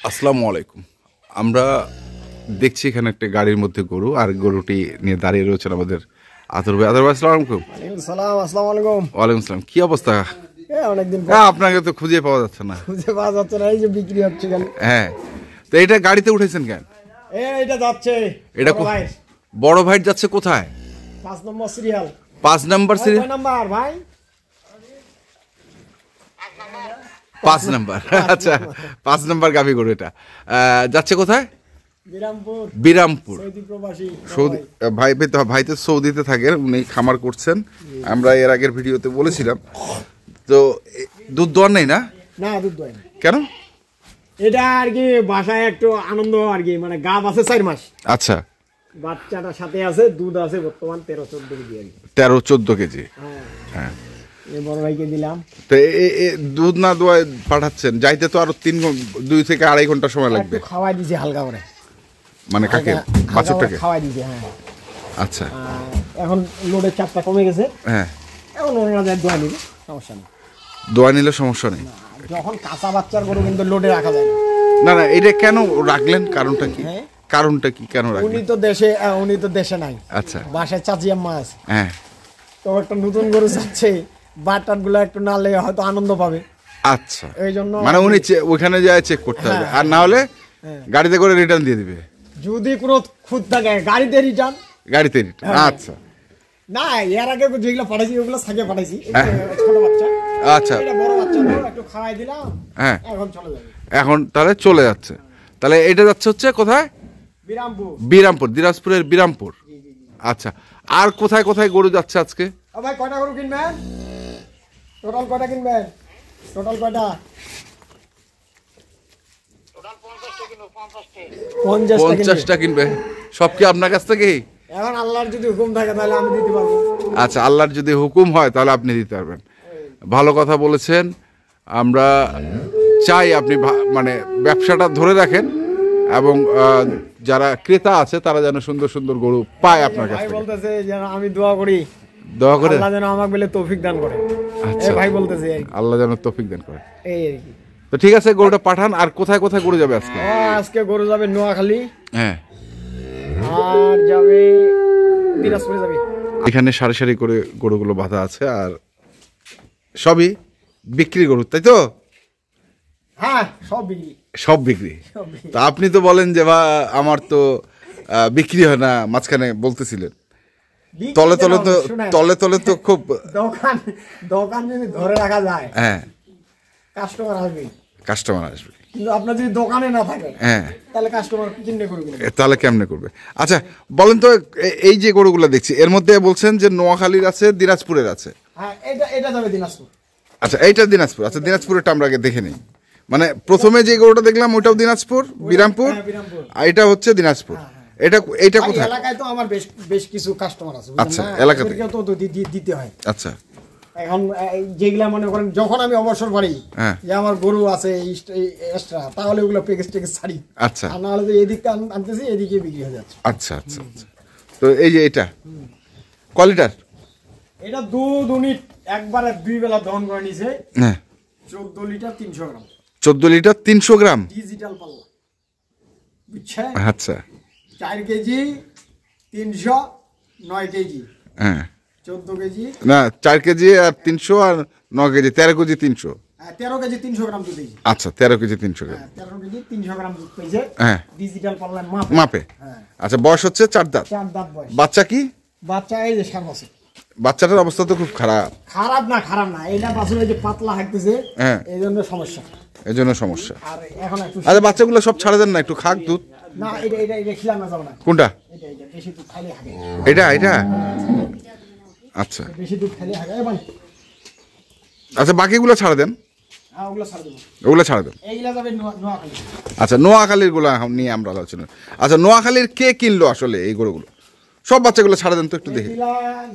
আসসালামু আলাইকুম। আমরা দেখছি এখানে একটা গাড়ির মধ্যে গরু, আর গরুটি নিয়ে দাঁড়িয়ে রয়েছেন আমাদের আতর ভাই। আতর ভাই, আসসালামু আলাইকুম। আসসালামু আলাইকুম। ওয়ালাইকুম আসসালাম। কি অবস্থা? অনেকদিন আপনাকে তো খুঁজে পাওয়া যাচ্ছে না। খুঁজে পাওয়া যাচ্ছে না, এই যে বিক্রি হচ্ছে কেন? হ্যাঁ, তো এটা গাড়িতে উঠেছেন কেন? এটা যাচ্ছে, এটা বড় ভাই যাচ্ছে কোথায়? 5 নম্বর সিরিয়াল। 5 নম্বর সিরিয়াল? কয় নাম্বার ভাই? 5 নম্বর। আচ্ছা, 5 নম্বর গাভী গরু। এটা যাচ্ছে কোথায়? বিরামপুর। বিরামপুর, সৌদি প্রবাসী সৌদি। ভাই তো সৌদিতে থাকেন, উনি খামার করছেন। আমরা এর আগের ভিডিওতে বলেছিলাম। তো দুধ দোয়ার নেই না? না, দুধ দই না। কেন? এটা আর কি বাসায় একটু আনন্দ আর কি, মানে গাব আছে 4 মাস। আচ্ছা, বাচ্চাটা সাথে আছে, দুধ আছে বর্তমান 13-14 কেজি আর কি। 13-14 কেজি। হ্যাঁ, এই বড় ভাইকে দিলাম। তো দুধ না দোয়ায় পাঠাচ্ছেন, যাইতে তো আরো 2 থেকে 2.5 ঘন্টা সময় লাগবে। একটু খাওয়াই দিয়েছি হালকা করে। মানে কাকে? বাছুরটাকে খাওয়াই দিয়েছি, হ্যাঁ। আচ্ছা, এখন লোডের চাপটা কমে গেছে। হ্যাঁ, এখন ওনারা যায় দোয়া নিবে, সমস্যা নেই। দোয়া নিলে সমস্যা নেই। যখন কাঁচা বাচ্চার গরু কিন্তু লোডে রাখা যায় না না। না, এটা কেন রাখলেন? কারণটা কি? কারণটা কি, কেন রাখলেন? উনি তো দেশে নাই। আচ্ছা, বাসায় চাচি আম্মা আছে। হ্যাঁ, তো একটা নতুন গরু যাচ্ছে, বাটার গুলো একটু নালে হয়তো আনন্দ পাবে। আচ্ছা, এই জন্য মানে উনি ওখানে যায় চেক করতে হবে, আর না হলে গাড়িতে করে রিটার্ন দিয়ে দিবে। যদি কোনো খুঁত থাকে গাড়িতে রিটার্ন। গাড়িতে রিটার্ন, আচ্ছা। না, এর আগে যেগুলো পাঠাইছি ওগুলো সাথে পাঠাইছি, ছোট বাচ্চা। আচ্ছা, এটা বড় বাচ্চা তো একটু খাওয়াই দিলাম, হ্যাঁ, এখন চলে যাবে। এখন তাহলে চলে যাচ্ছে। তাহলে এটা যাচ্ছে হচ্ছে কোথায়? বিরামপুর। বিরামপুর, দিনাজপুরের বিরামপুর। আচ্ছা, আর কোথায় কোথায় গরু যাচ্ছে আজকে? ভাই কয়টা গরু কিনবেন? টোটাল কয়টা কিনবেন? টোটাল কয়টা? 50টা কিনবে। সব কি আপনার কাছ থেকেই? এখন আল্লাহর যদি হুকুম থাকে তাহলে আমি দিতে পারবো। আচ্ছা, আল্লাহর যদি হুকুম হয় তাহলে আপনি দিতে পারবেন। ভালো কথা বলেছেন। আমরা চাই আপনি মানে ব্যবসাটা ধরে রাখেন, এবং যারা ক্রেতা আছে তারা যেন সুন্দর সুন্দর গরু পায় আপনার কাছ থেকে। বলতেছে যেন আমি দোয়া করি, দোয়া করে আল্লাহ যেন আমাকে বলে তৌফিক দান করে। আচ্ছা, ভাই বলতেছে আল্লাহ যেন তৌফিক দান করে। এই আর কি। তো ঠিক আছে, গরুটা পাঠান। আর কোথায় কোথায় গরু যাবে আজকে? আজকে গরু যাবে নোয়াখালী, হ্যাঁ, আর যাবে দিনাজপুরে যাবে। এখানে সারি সারি করে গরুগুলো বাঁধা আছে, আর সবই বিক্রি গরু, তাই তো? হ্যাঁ, সব বিক্রি। সব বিক্রি। তা আপনি তো বলেন যে আমার তো বিক্রি হয় না, মাঝখানে বলতেছিলেন। তলে তলে তো খুব দোকান যদি ধরে রাখা যায়, হ্যাঁ, কাস্টমার আসবে। কাস্টমার আসবে, কিন্তু আপনার যদি দোকানে না থাকে, হ্যাঁ, তাহলে কাস্টমার কিনে করবে, তাহলে কেমনে করবে? আচ্ছা বলেন তো, এই যে গরুগুলো দেখছি এর মধ্যে বলছেন যে নোয়াখালীর আছে, দিনাজপুরের আছে। হ্যাঁ, এটা যাবে দিনাজপুর। আচ্ছা, এইটা দিনাজপুর। আচ্ছা, দিনাজপুরেরটা আমরা আগে দেখে নিই। মানে প্রথমে যে গরুটা দেখলাম ওইটাও দিনাজপুর, বিরামপুর, আর এটা হচ্ছে দিনাজপুর। এটা কোথায়? এলাকায় তো আমার বেশ কিছু কাস্টমার আছে। আচ্ছা, এলাকাতে তো দিতে হয়। আচ্ছা, এখন যেগুলা মনে করেন যখন আমি অবসর পাই, যে আমার গরু আছে এক্সট্রা, তাহলে ওগুলো প্যাকেজ ছাড়ি। আচ্ছা, আর নাহলে এদিকটা আনতেছি, এদিকে বিক্রি হয়ে যাচ্ছে। আচ্ছা আচ্ছা আচ্ছা। তো এই যে এটা কোয়ালিটার, এটা দুধ উনি একবারে 2 বেলা দহন করে নিছে। হ্যাঁ, 14 লিটার 300 গ্রাম। 14 লিটার 300 গ্রাম ডিজিটাল পাল্লা, বুঝছেন? আচ্ছা, 4 কেজি 309 কেজি, হ্যাঁ, 14 কেজি না 4 কেজি আর 300 আর 9 কেজি, 13 কেজি 300। 13 কেজি 300 গ্রাম দুধ দিয়েছি। আচ্ছা, 13 কেজি 300 গ্রাম। 13 কেজি 300 গ্রাম দুধ পেয়েছে। হ্যাঁ, ডিজিটাল পাল্লার মাপে। আচ্ছা, বয়স হচ্ছে 4 দাঁত। 4 দাঁত বয়স। বাচ্চা কি? বাচ্চা এই যে 7 মাসে। বাচ্চাটার অবস্থা তো খুব খারাপ। খারাপ না, এটা বাছুর এই যে পাতলা হাঁটতেছে, হ্যাঁ, এই জন্য সমস্যা। এই জন্য সমস্যা। আর এখন একটু আচ্ছা, বাচ্চাগুলো সব ছাড়া দেন না, একটু খাক দুধ। না, এটা খিলানো যাবে না। কোনটা? এটা বেশি দুধ খাইলে হাগে। এটা আচ্ছা, বেশি দুধ খাইলে হাগে। মানে আচ্ছা, বাকিগুলো ছাড়া দেন। ওগুলো ছাড় দেব। ওগুলো ছাড়া দেন। এইগুলা যাবে নোয়াখালী। আচ্ছা, নোয়াখালীর গুলো নিয়ে আমরা আলোচনা। আচ্ছা, নোয়াখালীর কে কিনলো আসলে এই গরুগুলো? সব বাচ্চাগুলো ছাড়া দেন তো একটু দেখি।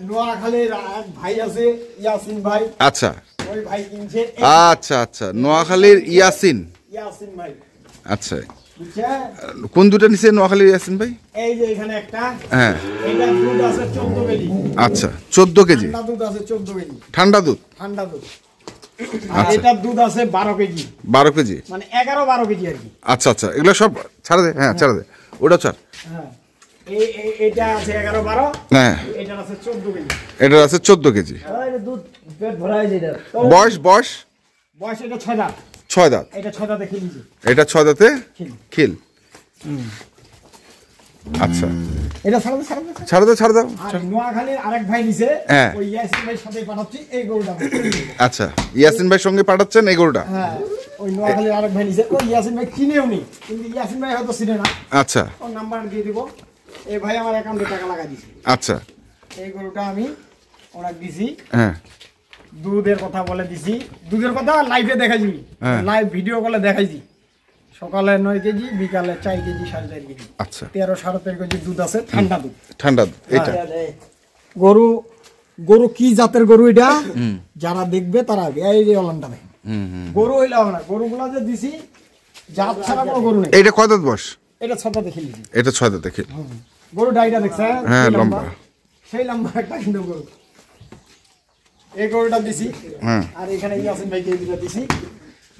নোয়াখালীর ভাই আছে, ইয়াসিন ভাই। আচ্ছা, ওই ভাই কিনছে। আচ্ছা আচ্ছা, নোয়াখালীর ইয়াসিন ভাই। আচ্ছা, কোন দুটো নিছে নোয়াখালীর ইয়াসিন ভাই? এই যে এখানে একটা। হ্যাঁ, এটা দুধ আছে 14 কেজি। আচ্ছা, 14 কেজি ঠান্ডা দুধ আছে 14 কেজি। ঠান্ডা দুধ। আর এটার দুধ আছে 12 কেজি। 12 কেজি মানে 11-12 কেজি আর কি। আচ্ছা আচ্ছা, এগুলো সব ছাড়া দে। হ্যাঁ ছাড়া দে, ওটা ছাড়। হ্যাঁ, এটা আছে 11-12। হ্যাঁ, এটার আছে 14 কেজি। এটার আছে 14 কেজি। দুধ পেট ভরা হয়েছে এটা। বয়স বয়স বয়স এটা 6 দাঁত। 6 দাঁত। এটা 6 দাঁতে খিলছে। এটা 6 দাঁতে খিল। খিল। আচ্ছা, এটা ছাড়া ছাড়া দাও ছাড়া দাও। আর নোয়াখালীর আরেক ভাই নিছে, হ্যাঁ। ওই ইয়াসিন ভাইয়ের সাথে পাঠাচ্ছি এই গরুটা। আচ্ছা, ইয়াসিন ভাই সঙ্গে পাঠাচ্ছেন এই গরুটা? হ্যাঁ, ওই নোয়াখালীর আরেক ভাই নিছে। ওই ইয়াসিন ভাই কিনেও নি, কিন্তু ইয়াসিন ভাই হয়তো চিনে না। আচ্ছা, ওর নাম্বার দিয়ে দিব। এই ভাই আমার অ্যাকাউন্টে টাকা লাগাই দিছে। আচ্ছা, এই গরুটা আমি ওনাকে দিছি। হ্যাঁ, দুধের কথা বলে দিছি। দুধের কথা লাইভে দেখাইছি, হ্যাঁ। লাইভ ভিডিও কলে দেখাইছি। সকালে 9 কেজি, বিকালে 4 কেজি, 4.5 কেজি। আচ্ছা, 13-13.5 কেজি দুধ আছে, ঠান্ডা দুধ। ঠান্ডা দুধ। এটা গরু গরু কি জাতের গরু এটা যারা দেখবে তারা এই যে অলানটা দেখে। গরু হইলে হবে না, গরুগুলা যে দিছি জাত ছাড়া কোনো গরু নেই। এটা কয় দাঁত বয়স? এটা 6 দাঁতে খেলি। এটা 6 দাঁতে খিল। গরু ডাইটা দেখছে? হ্যাঁ, কি লম্বা। সেই লম্বা একটা কিন্তু গরু। এই গরুটা দিছি। হ্যাঁ, আর এখানে ইয়াসিন ভাইকে এই দুটো দিছি।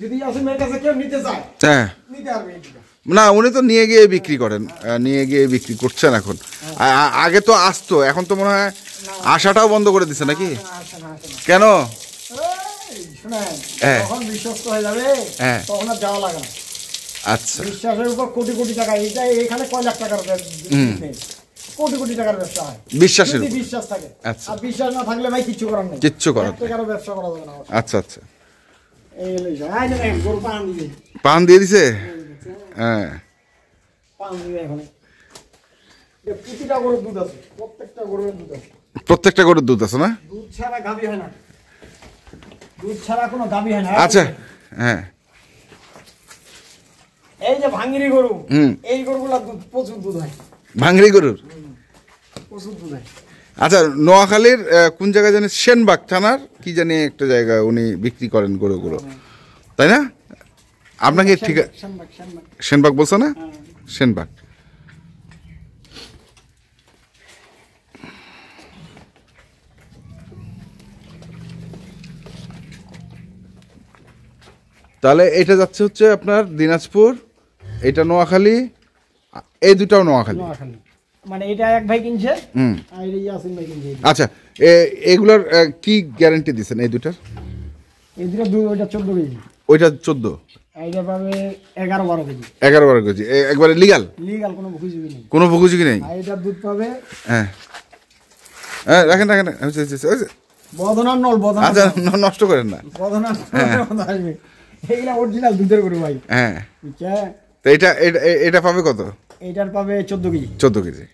যদি ইয়াসিন ভাইয়ের কাছে কেউ নিতে চায়, হ্যাঁ। নিতে পারবে এই দুটো। না, উনি তো নিয়ে গিয়ে বিক্রি করেন, নিয়ে গিয়ে বিক্রি করছেন এখন। আগে তো আসতো, এখন তো মনে হয় আসাটাও বন্ধ করে দিছে নাকি? আসে না। কেন? এই শুনেন, হ্যাঁ। যখন বিশ্বস্ত হয়ে যাবে হ্যাঁ। তখন আর যাওয়া লাগে না। আচ্ছা, বিশ্বাসের উপর কোটি কোটি টাকা। এটা এখানে কয় লাখ টাকার business, কোটি কোটি টাকার ব্যবসা হয় বিশ্বাসের যদি উপর। বিশ্বাস থাকে। আচ্ছা। আর বিশ্বাস না থাকলে ভাই কিচ্ছু করার নেই। কিচ্ছু করার নেই। টাকারও ব্যবসা করা যাবে না। আচ্ছা আচ্ছা, এই হলো বিষয়। এই যে দেখেন, গরু পান দিবে। পান দিয়ে দিছে। হ্যাঁ, পান দিবে এখন। এটা প্রতিটা গরুর দুধ আছে, প্রত্যেকটা গরুর দুধ আছে। প্রত্যেকটা গরুর দুধ আছে না? দুধ ছাড়া গাভী হয় না, দুধ ছাড়া কোনো গাভী হয় না। আচ্ছা, হ্যাঁ। এই যে ভাঙ্গিরি গরু, হুম। এই গরুগুলা দুধ প্রচুর দুধ হয়, ভাঙড়ি গরুর। প্রচুর দুধ হয়। আচ্ছা, নোয়াখালীর কোন জায়গায় জানি সেনবাগ থানার কি জানি একটা জায়গায় উনি বিক্রি করেন গরুগুলো, তাই না? আপনাকে ঠিক শানবাগ। সেনবাগ বলছো না? সেনবাগ। তাহলে এটা যাচ্ছে হচ্ছে আপনার দিনাজপুর, এটা নোয়াখালী, এই দুটাও নোয়াখালী। নোয়াখালী। মানে এটা এক ভাই কিনছে, হুম। আর এটা ইয়াসিন ভাই কিনছে। আচ্ছা, এগুলার কি গ্যারান্টি দিচ্ছেন এই দুটার? এই দুটো দুধ, ওইটা 14 কেজি, ওইটা 14, এইটা পাবে 11-12 কেজি। 11-12 কেজি, একবারে লিগাল, লিগাল, কোনো অভিযোগ নেই। কোনো ভুগুঝুকি নেই। আর এটা দুধ পাবে হ্যাঁ, হ্যাঁ, রাখেন রাখেন। বদনার নল, বদনার আচ্ছা, নষ্ট করেন না। বদনার নল আসবে। এইগুলা অরিজিনাল দুধের গরু ভাই। হ্যাঁ, বুঝছে? তো এটা পাবে কত? এইটার পাবে 14 কেজি। 14 কেজি।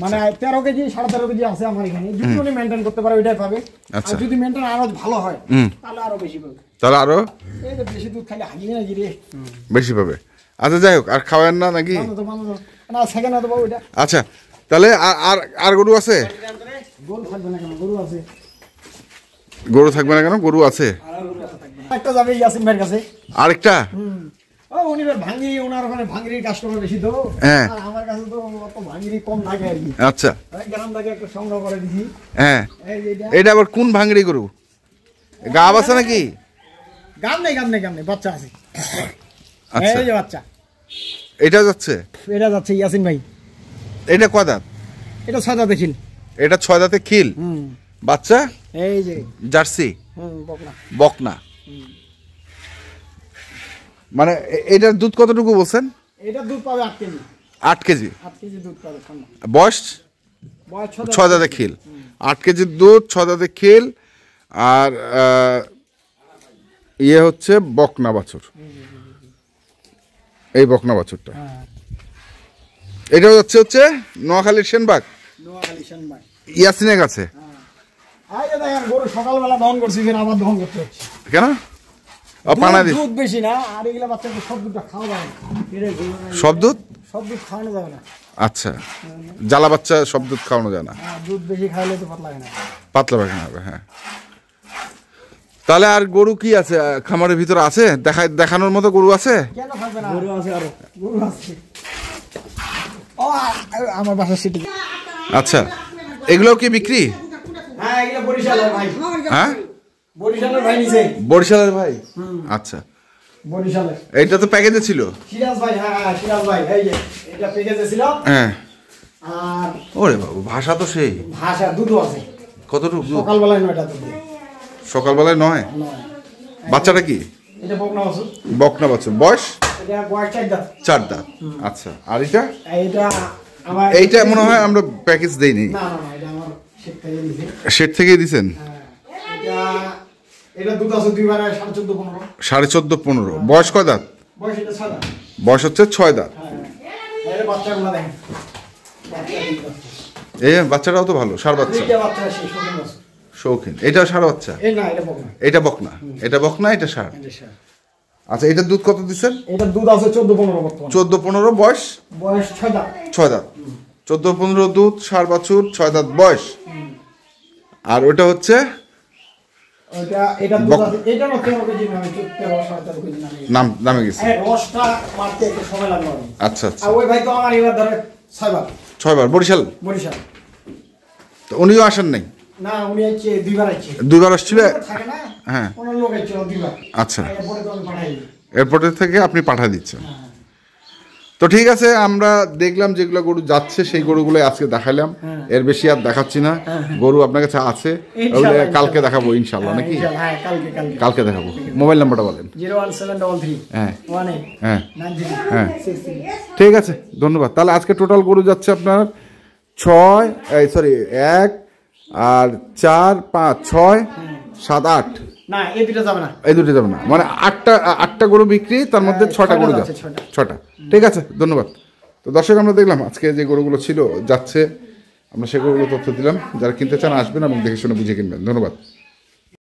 মানে 13 কেজি, 13.5 কেজি আছে আমার এখানে। যদি উনি মেনটেন করতে পারে ওইটাই পাবে। আচ্ছা। আর যদি মেনটেন আরো ভালো হয় তাহলে আরো বেশি পাবে। তাহলে আরো এই যে বেশি দুধ খাইলে হাগিয়ে না গিরে। বেশি পাবে। আচ্ছা, যাই হোক, আর খাওয়ান না নাকি? না, সেকেন্ড হতে পাবো এটা। আচ্ছা, তাহলে আর আর গরু আছে? গরু থাকবে না কেন? গরু আছে। গরু থাকবে না কেন? গরু আছে। একটা যাবে ইয়াসিন ভাইয়ের কাছে। আরেকটা? ও উনি ভাঙ্গি, ওনার ওখানে ভাঙ্গির কাস্টমার বেশি তো। হ্যাঁ। আর আমার কাছে তো অত ভাঙ্গিরি কম থাকে আর কি। আচ্ছা, গ্রাম থেকে একটা সংগ্রহ করে দিছি। হ্যাঁ। এই যে এটা। এটা আবার কোন ভাঙড়ি গরু? গাব আছে নাকি? গাম নেই, বাচ্চা আছে। আচ্ছা, এই যে বাচ্চা। এটা যাচ্ছে? এটা যাচ্ছে ইয়াসিন ভাই। এটা কয় দাঁত? এটা 6 দাঁতে খিল। এটা 6 দাঁতে খিল। বাচ্চা? এই যে জার্সি, বকনা। বকনা। মানে এটার দুধ কতটুকু বলছেন? এটা দুধ পাবে 8 কেজি। 8 কেজি। 8 কেজি দুধ পাবে ঠান্ডা। বয়স? বয়স 6 দাঁতে খিল। 8 কেজির দুধ, 6 দাঁতে খিল। আর ইয়ে হচ্ছে বকনা বাছুর, এই বকনা বাছুরটা। এটা হচ্ছে নোয়াখালীর সেনবাগ, নোয়াখালী শানবাগ। ইয়াসিনের কাছে। এই যে দেখেন, গরু সকালবেলা দহন করছি, ফের আবার দহন করতে হচ্ছে। কেন? পানা দিস? দুধ বেশি না, আর এগুলা বাচ্চাকে সব দুধটা খাওয়া যাবে না। সব দুধ? সব দুধ খাওয়ানো যাবে না। আচ্ছা, জ্বালা বাচ্চা সব দুধ খাওয়ানো যায় না। দুধ বেশি খাইলে তো পাতলা লাগে না। পাতলা পায়খানা হবে। হ্যাঁ, তাহলে আর গরু কি আছে খামারের ভিতরে? আছে দেখানোর মতো গরু আছে? কেন থাকবে না? গরু আছে, আরো গরু আছে। ও আমার বাসার সিটি। আচ্ছা, এগুলো কি বিক্রি? হ্যাঁ, এগুলো বরিশালের ভাই। হ্যাঁ, বরিশালের ভাই নিছে। বরিশালের ভাই, আচ্ছা। বরিশালের এইটা তো প্যাকেজে ছিল। সিরাজ ভাই, হ্যাঁ সিরাজ ভাই, এই যে এটা প্যাকেজে ছিল। হ্যাঁ। আর ওরে বাবু, ভাষা তো সেই। ভাষা দুধও আছে। কতটুকু দুধ? সকালবেলায় 9টা দুধ। সকালবেলায় 9? বাচ্চাটা কি? এটা বকনা বাছুর। বকনা বাচ্চা, বয়স? এটা বয়স 4 দাঁত। 4 দাঁত, আচ্ছা। আর এটা? এইটা আমার, এইটা মনে হয় আমরা প্যাকেজ দেইনি। না না না, এটা আমার শেড থেকে দিছে। শেড থেকেই দিছেন? এটা দুধ আছে 2 বারে 14.5-15। 14.5-15। বয়স কয় দাঁত? বয়স এটা 6 দাঁত। বয়স হচ্ছে 6 দাঁত। এই বাচ্চাগুলো দেখেন। এই বাচ্চাটাও তো ভালো, ষাঁড় বাচ্চা। এইটা বাচ্চা সেই শৌখিন বাছুর। শৌখিন। এটা ষাঁড় বাচ্চা? এই না, এটা বকনা। এটা বকনা। এটা বকনা, এটা ষাঁড়। এটা ষাঁড়। আচ্ছা, এটার দুধ কত দিচ্ছেন? এটা দুধ আছে 14-15 বর্তমানে। 14-15। বয়স? বয়স 6 দাঁত। 6 দাঁত। 14-15 দুধ, ষাঁড় বাছুর, 6 দাঁত বয়স। আর ওটা হচ্ছে ওটা, এটা দুধ আছে, এটা না 13 কেজি নামে, 13-13 কেজি নামে। নামে গেছে। এই রসটা মারতে একটু সময় লাগবে। আচ্ছা আচ্ছা। আর ওই ভাই তো আমার এবার ধরে 6 বার। 6 বার। বরিশাল? বরিশাল। তো উনিও আসেন নাই? না, উনি আইছে 2 বার আইছে। 2 বার আসছিল? থাকে না? হ্যাঁ। কোন লোক আইছে 2 বার। আচ্ছা। এরপরে তো আমি পাঠাই দিই। এয়ারপোর্টের থেকে আপনি পাঠিয়ে দিচ্ছেন। তো ঠিক আছে, আমরা দেখলাম যেগুলো গরু যাচ্ছে সেই গরুগুলো আজকে দেখালাম। এর বেশি আর দেখাচ্ছি না। গরু আপনার কাছে আছে, ওগুলো কালকে দেখাবো ইনশাল্লাহ, নাকি? হ্যাঁ, কালকে কালকে দেখাবো। মোবাইল নাম্বারটা বলেন। 01733 হ্যাঁ 18 হ্যাঁ 93 হ্যাঁ 63। ঠিক আছে, ধন্যবাদ। তাহলে আজকে টোটাল গরু যাচ্ছে আপনার 1 আর 4 5 6 7 8। না, এই দুটো যাবে না। এই দুটো যাবে না, মানে আটটা গরু বিক্রি, তার মধ্যে 6টা গরু যাচ্ছে। 6টা। ঠিক আছে, ধন্যবাদ। তো দর্শক, আমরা দেখলাম আজকে যে গরুগুলো ছিল যাচ্ছে, আমরা সে গরুগুলো তথ্য দিলাম। যারা কিনতে চান আসবেন এবং দেখে শুনে বুঝে কিনবেন। ধন্যবাদ।